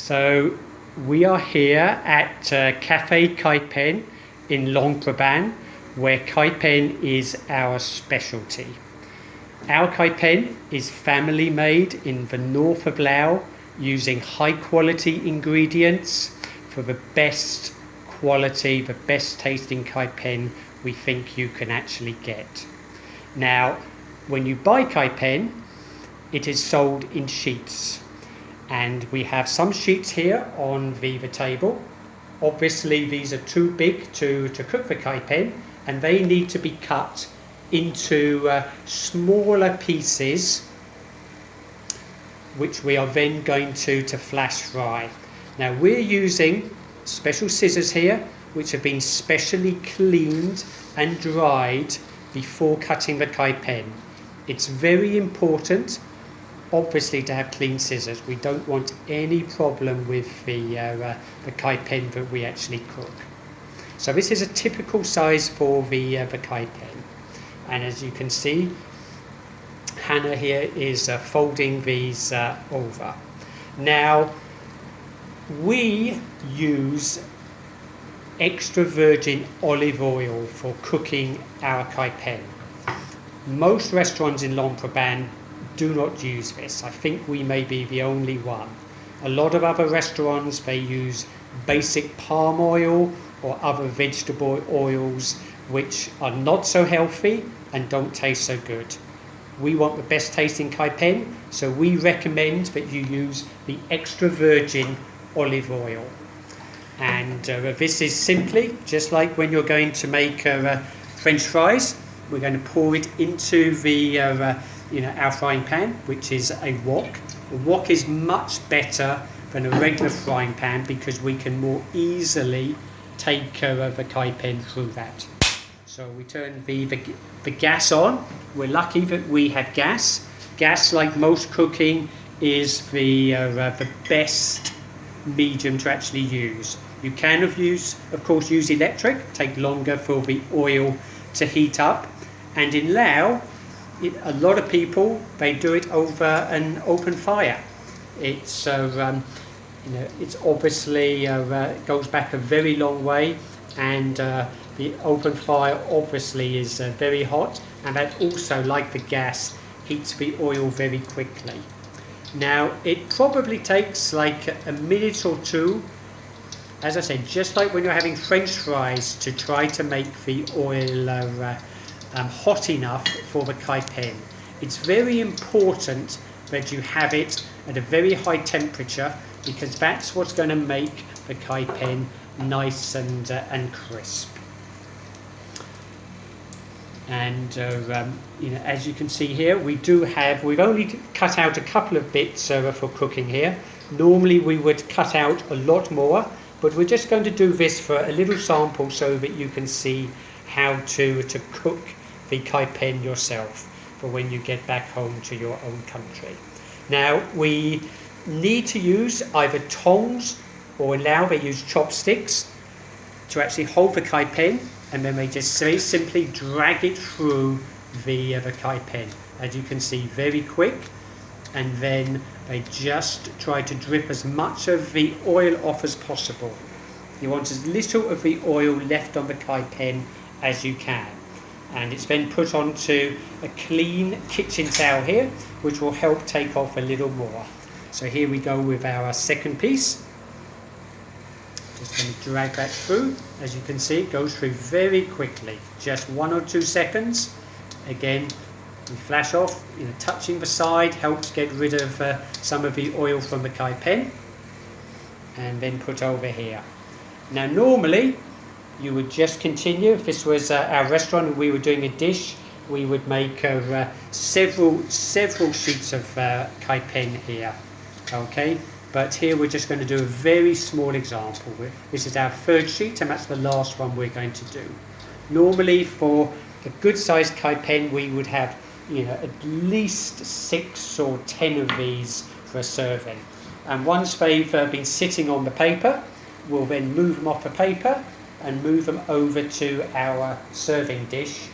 So we are here at Cafe Kaipen in Luang Prabang, where Kaipen is our specialty. Our Kaipen is family made in the north of Laos using high quality ingredients for the best quality, the best tasting Kaipen we think you can actually get. Now, when you buy Kaipen, it is sold in sheets. And we have some sheets here on the table. Obviously these are too big to cook the Kaipen, and they need to be cut into smaller pieces, which we are then going to flash fry. Now we're using special scissors here, which have been specially cleaned and dried before cutting the Kaipen. It's very important, obviously, to have clean scissors. We don't want any problem with the Kaipen that we actually cook. So this is a typical size for the Kaipen, and as you can see, Hannah here is folding these over. Now we use extra virgin olive oil for cooking our Kaipen. Most restaurants in Luang Prabang do not use this. I think we may be the only one. A lot of other restaurants, they use basic palm oil or other vegetable oils which are not so healthy and don't taste so good. We want the best tasting Kaipen, so we recommend that you use the extra virgin olive oil. And this is simply just like when you're going to make French fries. We're going to pour it into the our frying pan, which is a wok. A wok is much better than a regular frying pan because we can more easily take the Kaipen through that. So we turn the gas on. We're lucky that we have gas. Gas, like most cooking, is the best medium to actually use. You can of course use electric, take longer for the oil to heat up, and in Laos a lot of people, they do it over an open fire. It's it's obviously goes back a very long way, and the open fire obviously is very hot, and that also, like the gas, heats the oil very quickly. Now it probably takes like a minute or two, as I said, just like when you're having French fries, to try to make the oil hot enough for the Kaipen. It's very important that you have it at a very high temperature, because that's what's going to make the Kaipen nice and crisp. And as you can see here, we've only cut out a couple of bits for cooking here. Normally we would cut out a lot more, but we're just going to do this for a little sample so that you can see how to cook the Kaipen yourself for when you get back home to your own country. Now we need to use either tongs, or in Laos they use chopsticks to actually hold the Kaipen, and then they just simply drag it through the Kaipen. As you can see, very quick, and then they just try to drip as much of the oil off as possible. You want as little of the oil left on the Kaipen as you can. And it's then put onto a clean kitchen towel here, which will help take off a little more. So here we go with our second piece. Just going to drag that through. As you can see, it goes through very quickly, just 1 or 2 seconds. Again, we flash off, touching the side helps get rid of some of the oil from the Kaipen, and then put over here. Now normally you would just continue. If this was our restaurant and we were doing a dish, we would make several sheets of Kaipen here. Okay, but here we're just going to do a very small example. This is our third sheet, and that's the last one we're going to do. Normally for a good sized Kaipen we would have at least 6 or 10 of these for a serving. And once they've been sitting on the paper, we'll then move them off the paper and move them over to our serving dish,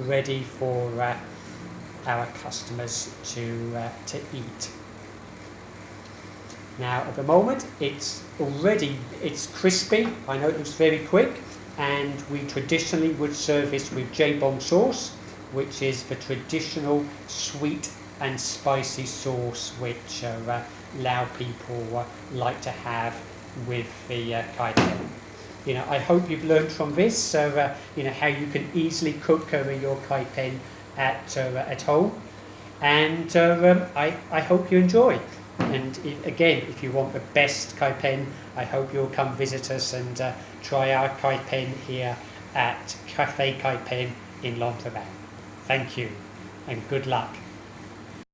ready for our customers to eat. Now at the moment it's crispy. I know it looks very quick, and we traditionally would serve this with jambon sauce, which is the traditional sweet and spicy sauce which Lao people like to have with the kaipen. I hope you've learned from this, so how you can easily cook your kaipen at home, and I hope you enjoy. And again, if you want the best kaipen, I hope you'll come visit us and try our kaipen here at Cafe Kaipen in Luang Prabang. Thank you, and good luck.